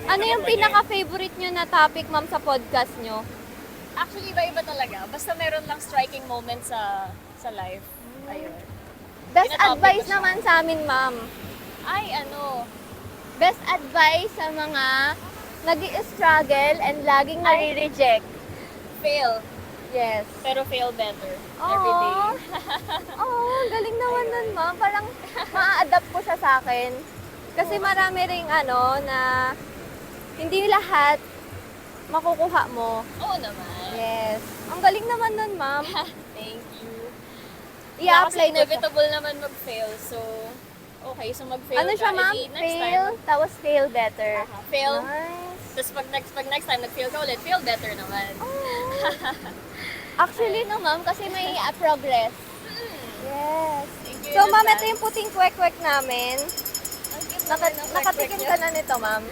Ano yung pinaka-favorite nyo na topic, ma'am, sa podcast nyo? Actually, iba-iba talaga. Basta meron lang striking moment sa life. Ayun. Best Tinatopic advice ko siya. naman sa amin, ma'am. Ay, ano, Best advice sa mga nag-i-struggle and laging nare-reject. fail. Yes. Pero fail better. Every day. Oh, galing naman nun, ma'am. Parang maa-adapt ko siya sa akin. Kasi marami ring na hindi lahat makukuha mo. Oo naman. Yes. Ang galing naman nun, ma'am. Thank you. I-apply Kasi na siya. inevitable naman mag-fail. So, okay. So, mag-fail Ano ka. siya, ma'am? Edi next Fail, tapos fail better. Aha, fail. Nice. Tapos pag next time nag-fail ka ulit, fail better naman. Actually, no, ma'am, kasi may progress. Yes. Thank you So, in ma'am, ito advance. yung puting kwek-kwek namin. Ang cute naman ng Nakatikim kwek-kwek ka niya. na nito, ma'am.